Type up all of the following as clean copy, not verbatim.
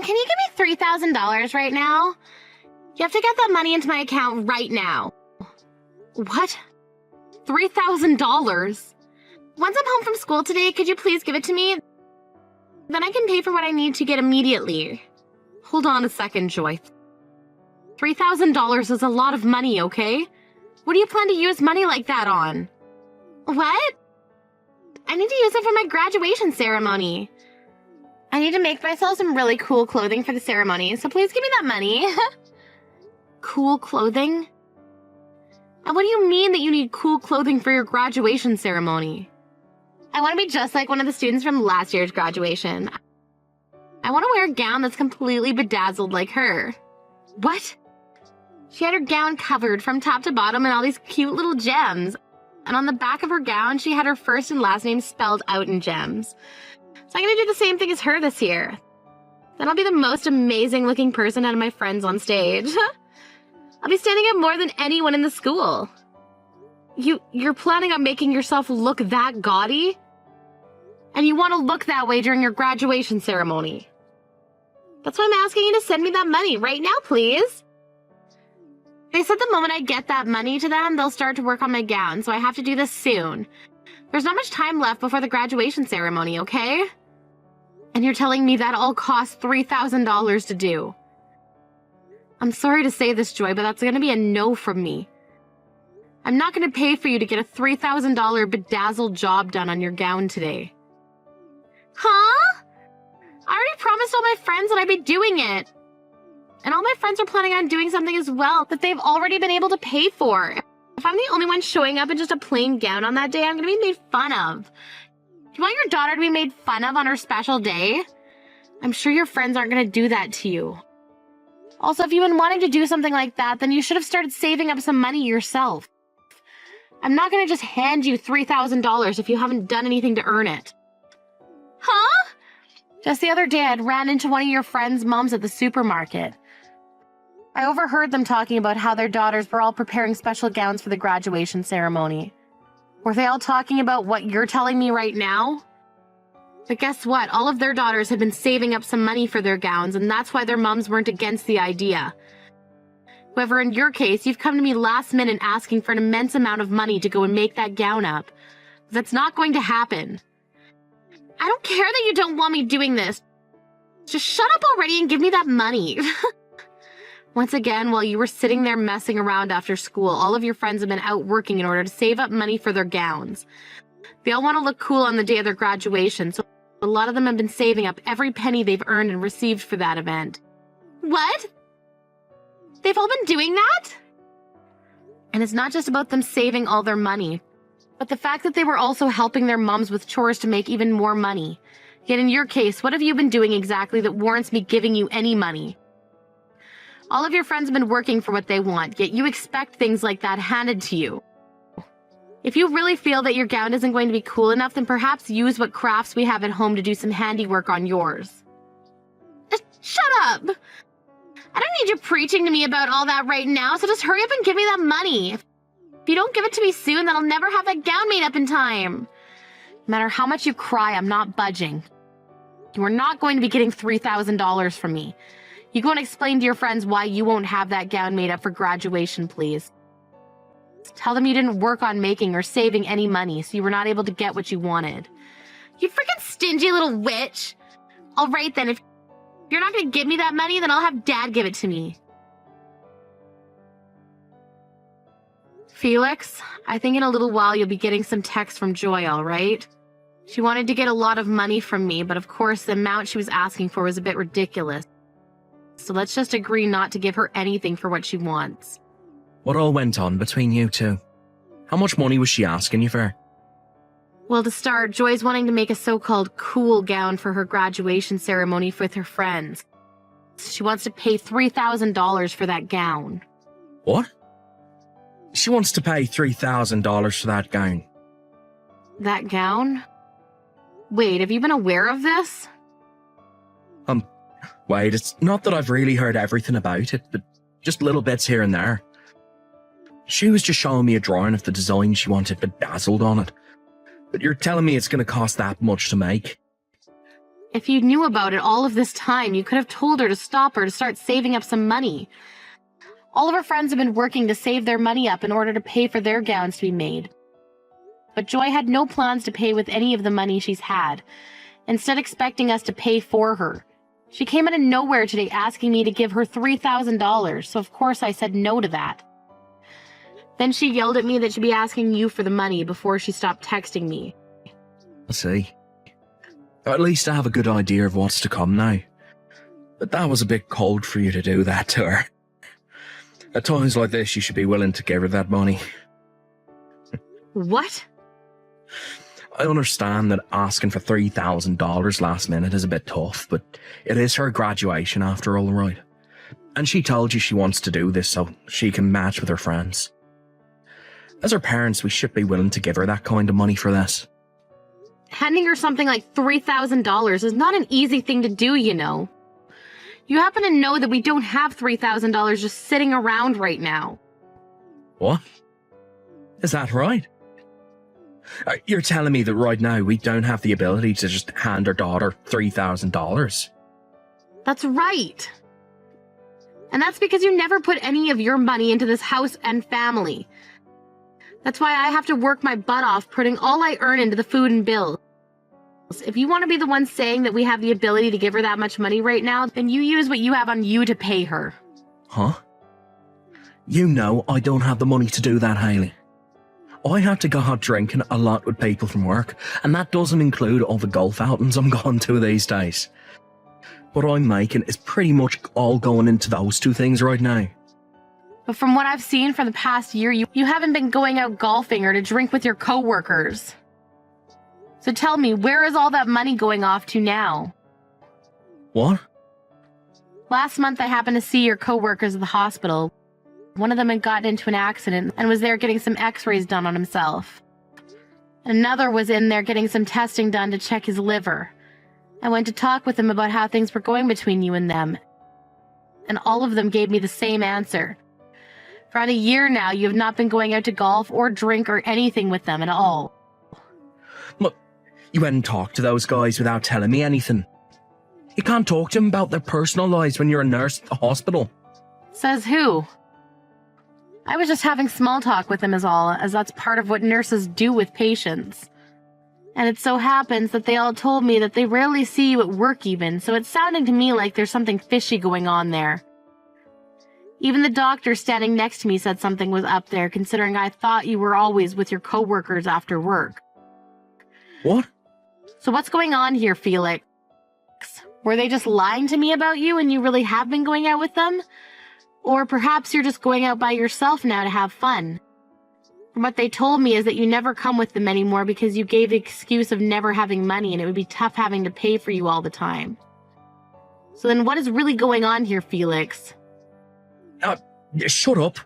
can you give me $3,000 right now? You have to get that money into my account right now. What? $3,000? Once I'm home from school today, could you please give it to me? Then I can pay for what I need to get immediately. Hold on a second, Joy. $3,000 is a lot of money, okay? What do you plan to use money like that on? What? I need to use it for my graduation ceremony. I need to make myself some really cool clothing for the ceremony, so please give me that money. Cool clothing? And what do you mean that you need cool clothing for your graduation ceremony? I want to be just like one of the students from last year's graduation. I want to wear a gown that's completely bedazzled like her. What? She had her gown covered from top to bottom in all these cute little gems. And on the back of her gown, she had her first and last name spelled out in gems. So I'm going to do the same thing as her this year. Then I'll be the most amazing looking person out of my friends on stage. I'll be standing out more than anyone in the school. You're planning on making yourself look that gaudy? And you want to look that way during your graduation ceremony? That's why I'm asking you to send me that money right now, please. They said the moment I get that money to them, they'll start to work on my gown, so I have to do this soon. There's not much time left before the graduation ceremony, okay? And you're telling me that all costs $3,000 to do. I'm sorry to say this, Joy, but that's going to be a no from me. I'm not going to pay for you to get a $3,000 bedazzled job done on your gown today. Huh? I already promised all my friends that I'd be doing it. And all my friends are planning on doing something as well that they've already been able to pay for. If I'm the only one showing up in just a plain gown on that day, I'm going to be made fun of. Do you want your daughter to be made fun of on her special day? I'm sure your friends aren't going to do that to you. Also, if you've been wanting to do something like that, then you should have started saving up some money yourself. I'm not going to just hand you $3,000 if you haven't done anything to earn it. Huh? Just the other day, I ran into one of your friends' moms at the supermarket. I overheard them talking about how their daughters were all preparing special gowns for the graduation ceremony. Were they all talking about what you're telling me right now? But guess what? All of their daughters had been saving up some money for their gowns, and that's why their moms weren't against the idea. However, in your case, you've come to me last minute asking for an immense amount of money to go and make that gown up. That's not going to happen. I don't care that you don't want me doing this. Just shut up already and give me that money. Once again, while you were sitting there messing around after school, all of your friends have been out working in order to save up money for their gowns. They all want to look cool on the day of their graduation, so a lot of them have been saving up every penny they've earned and received for that event. What? They've all been doing that? And it's not just about them saving all their money, but the fact that they were also helping their moms with chores to make even more money. Yet in your case, what have you been doing exactly that warrants me giving you any money? All of your friends have been working for what they want, yet you expect things like that handed to you. If you really feel that your gown isn't going to be cool enough, then perhaps use what crafts we have at home to do some handiwork on yours. Shut up! I don't need you preaching to me about all that right now, so just hurry up and give me that money. If you don't give it to me soon, then I'll never have that gown made up in time. No matter how much you cry, I'm not budging. You are not going to be getting $3,000 from me. You go and explain to your friends why you won't have that gown made up for graduation, please. Tell them you didn't work on making or saving any money, so you were not able to get what you wanted. You freaking stingy little witch! Alright then, if you're not going to give me that money, then I'll have Dad give it to me. Felix, I think in a little while you'll be getting some text from Joy, alright? She wanted to get a lot of money from me, but of course the amount she was asking for was a bit ridiculous. So let's just agree not to give her anything for what she wants. What all went on between you two? How much money was she asking you for? Well, to start, Joy's wanting to make a so-called cool gown for her graduation ceremony with her friends. She wants to pay $3,000 for that gown. What? She wants to pay $3,000 for that gown. That gown? Wait, have you been aware of this? Wait, it's not that I've really heard everything about it, but just little bits here and there. She was just showing me a drawing of the design she wanted bedazzled on it. But you're telling me it's going to cost that much to make? If you knew about it all of this time, you could have told her to stop her to start saving up some money. All of her friends have been working to save their money up in order to pay for their gowns to be made. But Joy had no plans to pay with any of the money she's had, instead expecting us to pay for her. She came out of nowhere today asking me to give her $3,000, so of course I said no to that. Then she yelled at me that she'd be asking you for the money before she stopped texting me. I see. At least I have a good idea of what's to come now. But that was a bit cold for you to do that to her. At times like this, you should be willing to give her that money. What? I understand that asking for $3,000 last minute is a bit tough, but it is her graduation after all, right? And she told you she wants to do this so she can match with her friends. As her parents, we should be willing to give her that kind of money for this. Handing her something like $3,000 is not an easy thing to do, you know. You happen to know that we don't have $3,000 just sitting around right now. What? Is that right? You're telling me that right now we don't have the ability to just hand our daughter $3,000? That's right. And that's because you never put any of your money into this house and family. That's why I have to work my butt off putting all I earn into the food and bills. If you want to be the one saying that we have the ability to give her that much money right now, then you use what you have on you to pay her. Huh? You know I don't have the money to do that, Hayley. I have to go out drinking a lot with people from work, and that doesn't include all the golf outings I'm going to these days. What I'm making is pretty much all going into those two things right now. But from what I've seen for the past year, you haven't been going out golfing or to drink with your coworkers. So tell me, where is all that money going off to now? What? Last month I happened to see your coworkers at the hospital. One of them had gotten into an accident and was there getting some x-rays done on himself. Another was in there getting some testing done to check his liver. I went to talk with them about how things were going between you and them. And all of them gave me the same answer. For around a year now, you have not been going out to golf or drink or anything with them at all. Look, you went and talked to those guys without telling me anything. You can't talk to them about their personal lives when you're a nurse at the hospital. Says who? I was just having small talk with them is all, as that's part of what nurses do with patients. And it so happens that they all told me that they rarely see you at work even, so it's sounding to me like there's something fishy going on there. Even the doctor standing next to me said something was up there, considering I thought you were always with your coworkers after work. What? So what's going on here, Felix? Were they just lying to me about you and you really have been going out with them? Or perhaps you're just going out by yourself now to have fun. From what they told me is that you never come with them anymore because you gave the excuse of never having money and it would be tough having to pay for you all the time. So then what is really going on here, Felix? Shut up.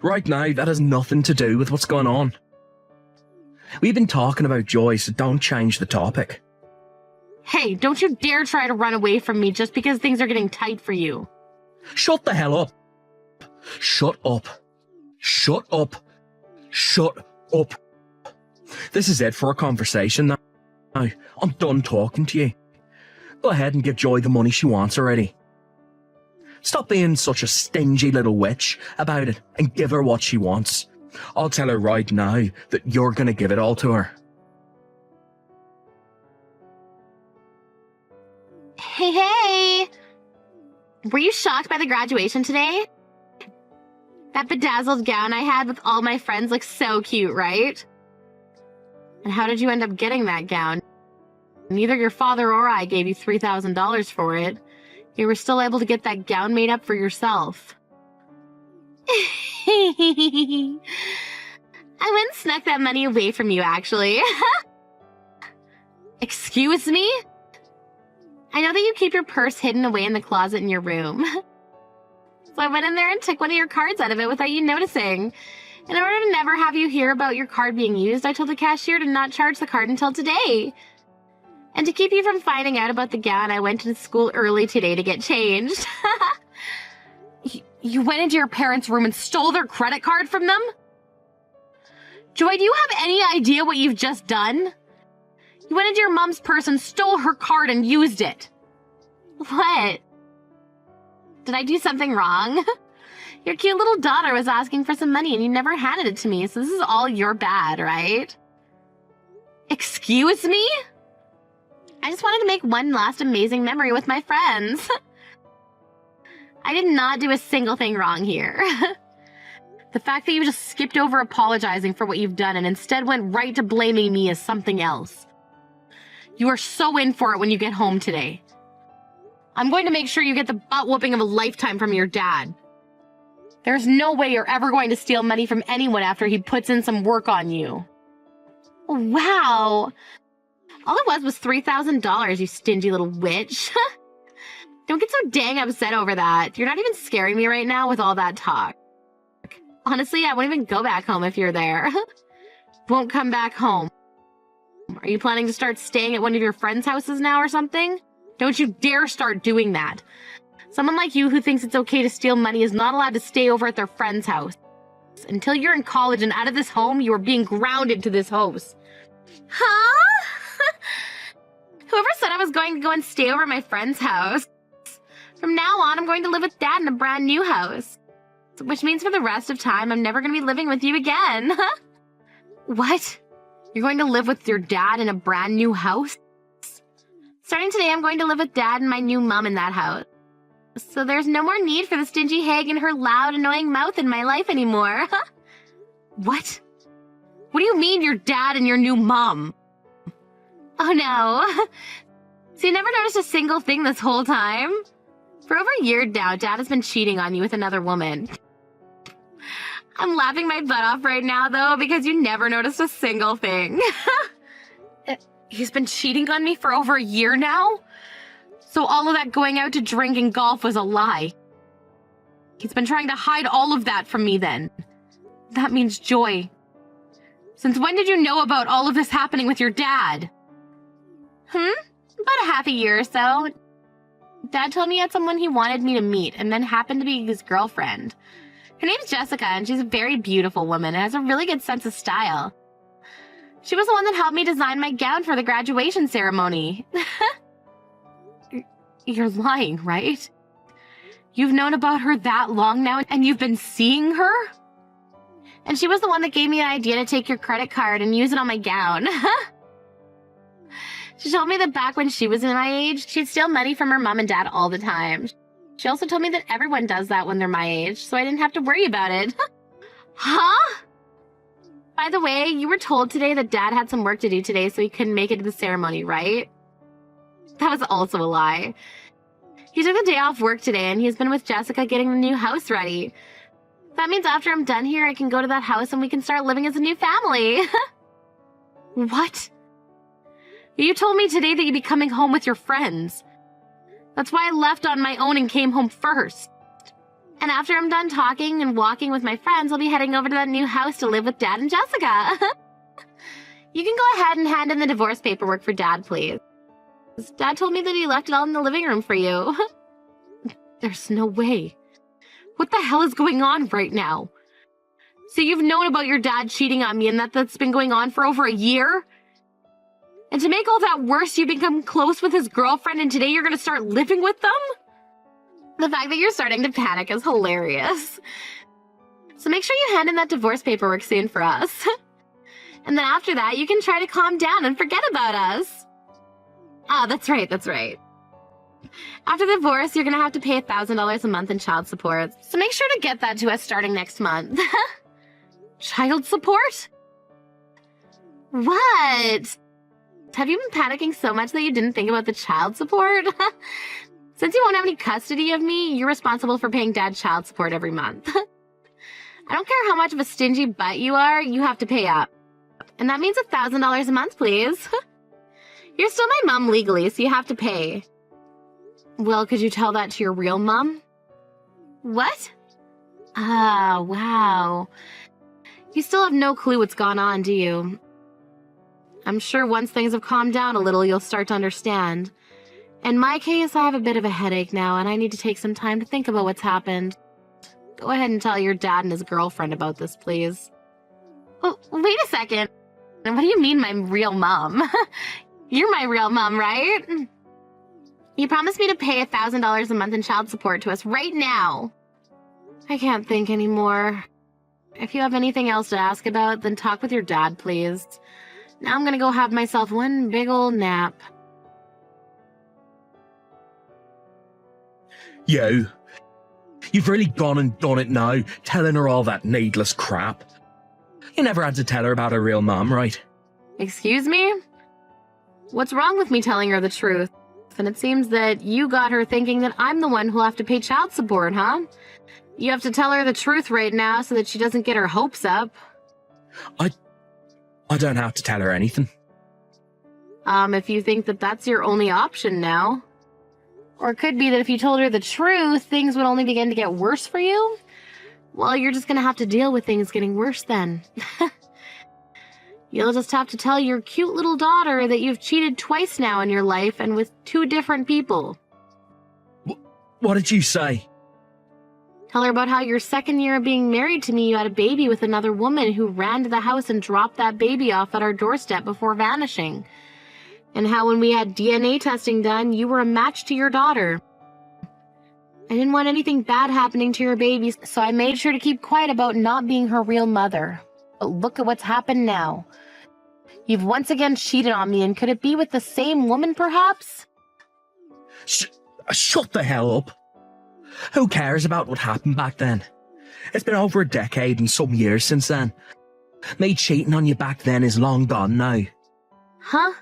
Right now, that has nothing to do with what's going on. We've been talking about Joy, so don't change the topic. Hey, don't you dare try to run away from me just because things are getting tight for you. Shut the hell up. Shut up. Shut up. Shut up. This is it for a conversation now. I'm done talking to you. Go ahead and give Joy the money she wants already. Stop being such a stingy little witch about it and give her what she wants. I'll tell her right now that you're going to give it all to her. Hey! Were you shocked by the graduation today? That bedazzled gown I had with all my friends looks so cute, right? And how did you end up getting that gown? Neither your father or I gave you $3,000 for it. You were still able to get that gown made up for yourself. I went and snuck that money away from you, actually. Excuse me? I know that you keep your purse hidden away in the closet in your room. So I went in there and took one of your cards out of it without you noticing. In order to never have you hear about your card being used, I told the cashier to not charge the card until today. And to keep you from finding out about the gown, I went to school early today to get changed. You went into your parents' room and stole their credit card from them? Joy, do you have any idea what you've just done? You went into your mom's purse and stole her card and used it. What? Did I do something wrong? Your cute little daughter was asking for some money and you never handed it to me, so this is all your bad, right? Excuse me? I just wanted to make one last amazing memory with my friends. I did not do a single thing wrong here. The fact that you just skipped over apologizing for what you've done and instead went right to blaming me is something else. You are so in for it when you get home today. I'm going to make sure you get the butt-whooping of a lifetime from your dad. There's no way you're ever going to steal money from anyone after he puts in some work on you. Wow. All it was $3,000, you stingy little witch. Don't get so dang upset over that. You're not even scaring me right now with all that talk. Honestly, I won't even go back home if you're there. Won't come back home. Are you planning to start staying at one of your friends' houses now or something? Don't you dare start doing that. Someone like you who thinks it's okay to steal money is not allowed to stay over at their friend's house. Until you're in college and out of this home, you are being grounded to this house. Huh? Whoever said I was going to go and stay over at my friend's house? From now on, I'm going to live with Dad in a brand new house. Which means for the rest of time, I'm never going to be living with you again. What? You're going to live with your dad in a brand new house? Starting today, I'm going to live with Dad and my new mom in that house. So there's no more need for the stingy hag and her loud, annoying mouth in my life anymore. What? What do you mean your dad and your new mom? Oh no. So you never noticed a single thing this whole time? For over a year now, Dad has been cheating on you with another woman. I'm laughing my butt off right now, though, because you never noticed a single thing. He's been cheating on me for over a year now? So all of that going out to drink and golf was a lie. He's been trying to hide all of that from me then. That means Joy. Since when did you know about all of this happening with your dad? About a half a year or so. Dad told me he had someone he wanted me to meet and then happened to be his girlfriend. Her name's Jessica and she's a very beautiful woman and has a really good sense of style. She was the one that helped me design my gown for the graduation ceremony. You're lying, right? You've known about her that long now and you've been seeing her? And she was the one that gave me an idea to take your credit card and use it on my gown. She told me that back when she was in my age, she'd steal money from her mom and dad all the time. She also told me that everyone does that when they're my age, so I didn't have to worry about it. Huh? By the way, you were told today that Dad had some work to do today, so he couldn't make it to the ceremony, right? That was also a lie. He took the day off work today, and he's been with Jessica getting the new house ready. That means after I'm done here, I can go to that house and we can start living as a new family. What? You told me today that you'd be coming home with your friends. That's why I left on my own and came home first. And after I'm done talking and walking with my friends, I'll be heading over to that new house to live with Dad and Jessica. You can go ahead and hand in the divorce paperwork for Dad, please. Dad told me that he left it all in the living room for you. There's no way. What the hell is going on right now? So you've known about your dad cheating on me and that's been going on for over a year? And to make all that worse, you become close with his girlfriend and today you're going to start living with them? The fact that you're starting to panic is hilarious. So make sure you hand in that divorce paperwork soon for us. And then after that, you can try to calm down and forget about us. Ah, that's right, that's right. After the divorce, you're going to have to pay $1,000 a month in child support. So make sure to get that to us starting next month. Child support? What? Have you been panicking so much that you didn't think about the child support? Since you won't have any custody of me, you're responsible for paying Dad child support every month. I don't care how much of a stingy butt you are, you have to pay up. And that means $1,000 a month, please. You're still my mom legally, so you have to pay. Well, could you tell that to your real mom? What? Ah, wow. You still have no clue what's gone on, do you? I'm sure once things have calmed down a little, you'll start to understand. In my case, I have a bit of a headache now, and I need to take some time to think about what's happened. Go ahead and tell your dad and his girlfriend about this, please. Oh, wait a second. What do you mean, my real mom? You're my real mom, right? You promised me to pay $1,000 a month in child support to us right now. I can't think anymore. If you have anything else to ask about, then talk with your dad, please. Now I'm gonna go have myself one big old nap. You've really gone and done it now, telling her all that needless crap. You never had to tell her about her real mom, right? Excuse me? What's wrong with me telling her the truth? And it seems that you got her thinking that I'm the one who'll have to pay child support, huh? You have to tell her the truth right now so that she doesn't get her hopes up. I don't have to tell her anything. If you think that that's your only option now. Or it could be that if you told her the truth, things would only begin to get worse for you. Well, you're just gonna have to deal with things getting worse then. You'll just have to tell your cute little daughter that you've cheated twice now in your life and with 2 different people. What did you say? Tell her about how your second year of being married to me, you had a baby with another woman who ran to the house and dropped that baby off at our doorstep before vanishing. And how when we had DNA testing done, you were a match to your daughter. I didn't want anything bad happening to your baby, so I made sure to keep quiet about not being her real mother. But look at what's happened now. You've once again cheated on me, and could it be with the same woman, perhaps? Shut the hell up. Who cares about what happened back then? It's been over a decade and some years since then. Me cheating on you back then is long gone now. Huh?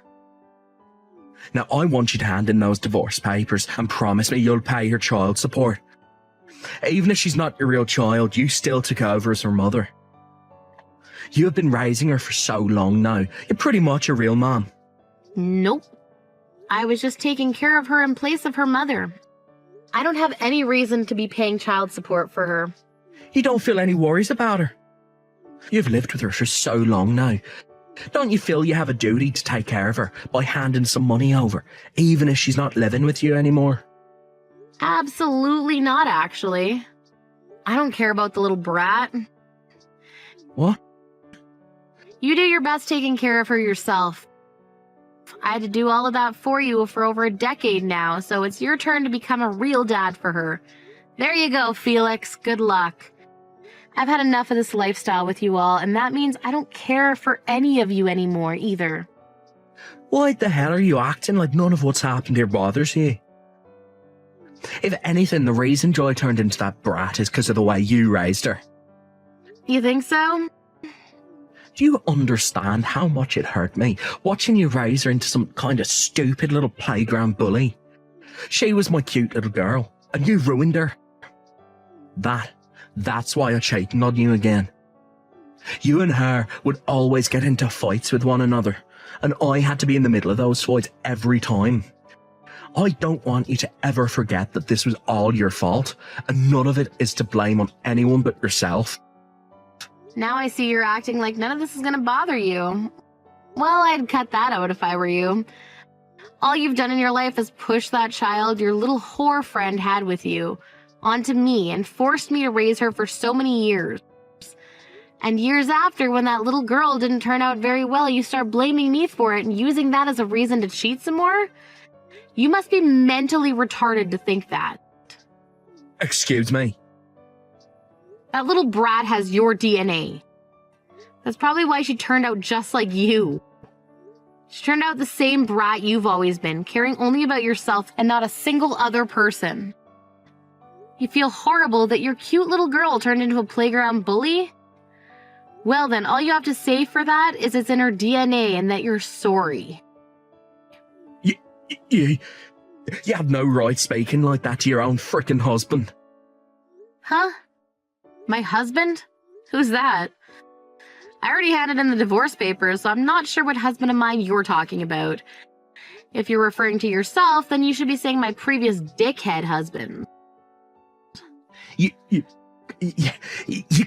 Now I want you to hand in those divorce papers and promise me you'll pay her child support. Even if she's not your real child, you still took over as her mother. You have been raising her for so long now. You're pretty much a real mom. Nope. I was just taking care of her in place of her mother. I don't have any reason to be paying child support for her. You don't feel any worries about her? You've lived with her for so long now. Don't you feel you have a duty to take care of her by handing some money over, even if she's not living with you anymore? Absolutely not, actually. I don't care about the little brat. What? You do your best taking care of her yourself. I had to do all of that for you for over a decade now, so it's your turn to become a real dad for her. There you go, Felix. Good luck. I've had enough of this lifestyle with you all, and that means I don't care for any of you anymore either. Why the hell are you acting like none of what's happened here bothers you? If anything, the reason Joy turned into that brat is because of the way you raised her. You think so? Do you understand how much it hurt me watching you raise her into some kind of stupid little playground bully? She was my cute little girl, and you ruined her. That's why I cheated on you again. You and her would always get into fights with one another, and I had to be in the middle of those fights every time. I don't want you to ever forget that this was all your fault, and none of it is to blame on anyone but yourself. Now I see you're acting like none of this is gonna bother you. Well, I'd cut that out if I were you. All you've done in your life is push that child your little whore friend had with you onto me and forced me to raise her for so many years. And years after, when that little girl didn't turn out very well, you start blaming me for it and using that as a reason to cheat some more? You must be mentally retarded to think that. Excuse me? That little brat has your DNA. That's probably why she turned out just like you. She turned out the same brat you've always been, caring only about yourself and not a single other person. You feel horrible that your cute little girl turned into a playground bully? Well then, all you have to say for that is it's in her DNA and that you're sorry. You have no right speaking like that to your own frickin' husband. Huh? My husband? Who's that? I already handed in the divorce papers, so I'm not sure what husband of mine you're talking about. If you're referring to yourself, then you should be saying my previous dickhead husband. You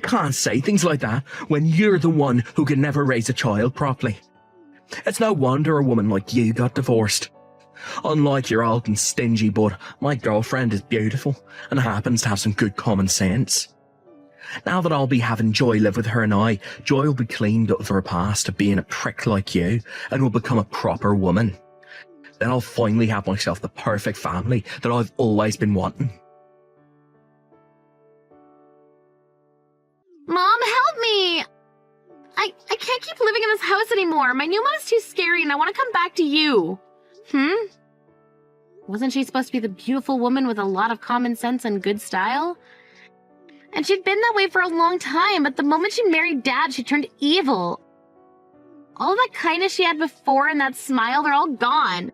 can't say things like that when you're the one who can never raise a child properly. It's no wonder a woman like you got divorced. Unlike your old and stingy bud, my girlfriend is beautiful and happens to have some good common sense. Now that I'll be having Joy live with her and Joy will be cleaned up of her past of being a prick like you and will become a proper woman. Then I'll finally have myself the perfect family that I've always been wanting. Mom, help me! I can't keep living in this house anymore. My new mom is too scary and I want to come back to you. Wasn't she supposed to be the beautiful woman with a lot of common sense and good style? And she'd been that way for a long time, but the moment she married Dad, she turned evil. All that kindness she had before and that smile, they're all gone.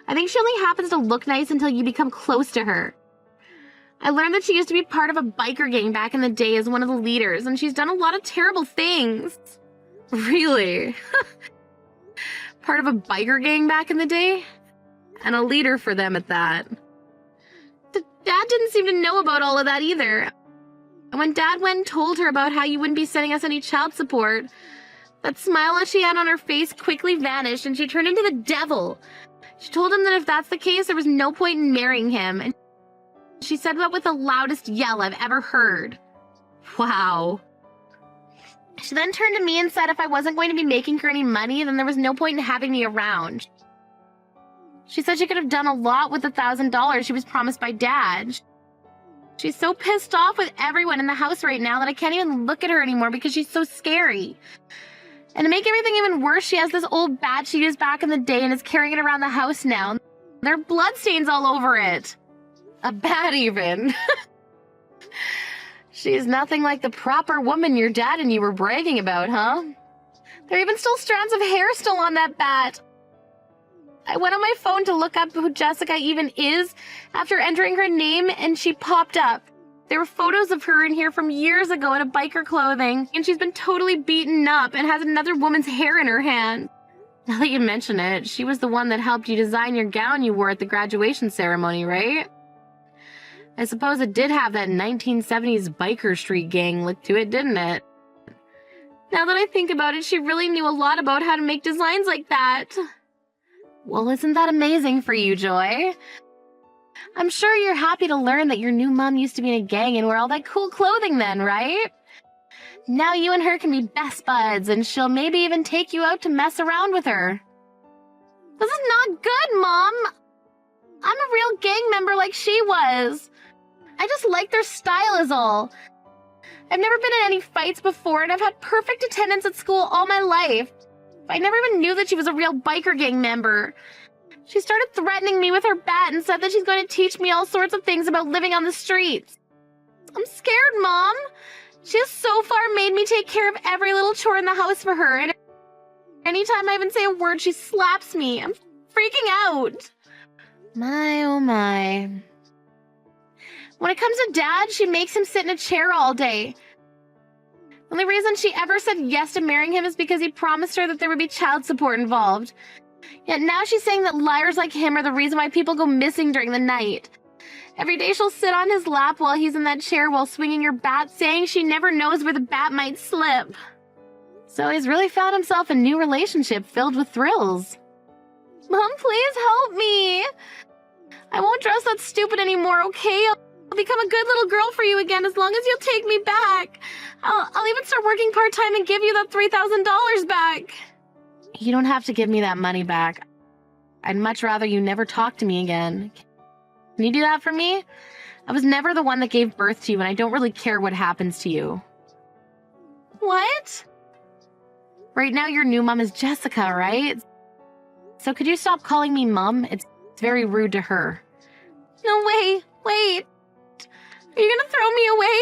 I think she only happens to look nice until you become close to her. I learned that she used to be part of a biker gang back in the day as one of the leaders, and she's done a lot of terrible things. Really? Part of a biker gang back in the day? And a leader for them at that. Dad didn't seem to know about all of that either. And when Dad went and told her about how you wouldn't be sending us any child support, that smile that she had on her face quickly vanished and she turned into the devil. She told him that if that's the case, there was no point in marrying him. And she said that with the loudest yell I've ever heard. Wow. She then turned to me and said if I wasn't going to be making her any money, then there was no point in having me around. She said she could have done a lot with the $1,000 she was promised by Dad. She's so pissed off with everyone in the house right now that I can't even look at her anymore because she's so scary. And to make everything even worse, she has this old bat she used back in the day and is carrying it around the house now. There are bloodstains all over it. A bat even. She's nothing like the proper woman your dad and you were bragging about, huh? There are even still strands of hair still on that bat. I went on my phone to look up who Jessica even is after entering her name, and she popped up. There were photos of her in here from years ago in a biker clothing, and she's been totally beaten up and has another woman's hair in her hand. Now that you mention it, she was the one that helped you design your gown you wore at the graduation ceremony, right? I suppose it did have that 1970s biker street gang look to it, didn't it? Now that I think about it, she really knew a lot about how to make designs like that. Well, isn't that amazing for you, Joy? I'm sure you're happy to learn that your new mom used to be in a gang and wear all that cool clothing then, right? Now you and her can be best buds, and she'll maybe even take you out to mess around with her. This is not good, Mom! I'm a real gang member like she was. I just like their style is all. I've never been in any fights before, and I've had perfect attendance at school all my life. I never even knew that she was a real biker gang member. She started threatening me with her bat and said that she's going to teach me all sorts of things about living on the streets. I'm scared, Mom. She has so far made me take care of every little chore in the house for her, and anytime I even say a word, she slaps me. I'm freaking out. My, oh my. When it comes to Dad, she makes him sit in a chair all day. The only reason she ever said yes to marrying him is because he promised her that there would be child support involved. Yet now she's saying that liars like him are the reason why people go missing during the night. Every day she'll sit on his lap while he's in that chair while swinging her bat, saying she never knows where the bat might slip. So he's really found himself a new relationship filled with thrills. Mom, please help me. I won't dress that stupid anymore, okay? I'll become a good little girl for you again as long as you'll take me back. I'll even start working part-time and give you that $3,000 back. You don't have to give me that money back. I'd much rather you never talk to me again. Can you do that for me? I was never the one that gave birth to you, and I don't really care what happens to you. What? Right now, your new mom is Jessica, right? So could you stop calling me Mom? It's very rude to her. No, wait. Are you gonna throw me away?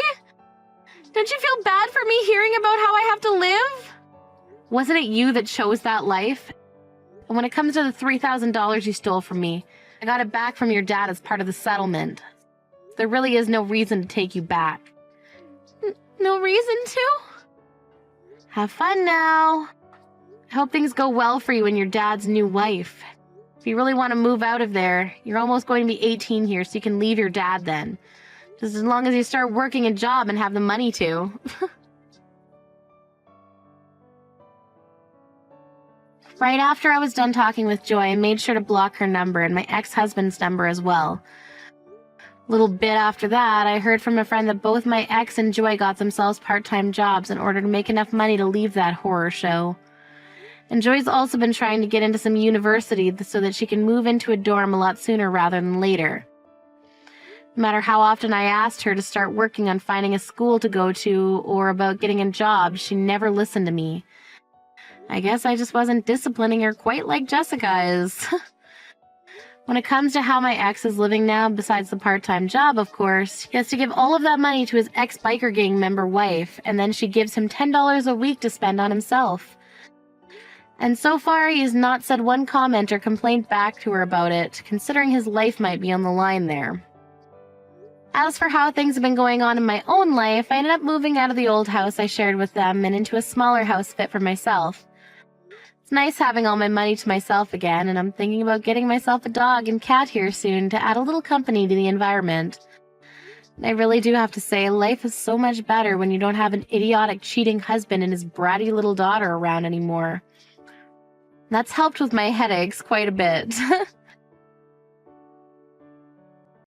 Don't you feel bad for me hearing about how I have to live? Wasn't it you that chose that life? And when it comes to the $3,000 you stole from me, I got it back from your dad as part of the settlement. There really is no reason to take you back. No reason to? Have fun now. I hope things go well for you and your dad's new wife. If you really want to move out of there, you're almost going to be 18 here, so you can leave your dad then. Just as long as you start working a job and have the money to. Right after I was done talking with Joy, I made sure to block her number and my ex-husband's number as well. A little bit after that, I heard from a friend that both my ex and Joy got themselves part-time jobs in order to make enough money to leave that horror show. And Joy's also been trying to get into some university so that she can move into a dorm a lot sooner rather than later. No matter how often I asked her to start working on finding a school to go to or about getting a job, she never listened to me. I guess I just wasn't disciplining her quite like Jessica is. When it comes to how my ex is living now, besides the part-time job, of course, he has to give all of that money to his ex-biker gang member wife, and then she gives him $10 a week to spend on himself. And so far, he has not said one comment or complaint back to her about it, considering his life might be on the line there. As for how things have been going on in my own life, I ended up moving out of the old house I shared with them and into a smaller house fit for myself. It's nice having all my money to myself again, and I'm thinking about getting myself a dog and cat here soon to add a little company to the environment. And I really do have to say, life is so much better when you don't have an idiotic, cheating husband and his bratty little daughter around anymore. That's helped with my headaches quite a bit.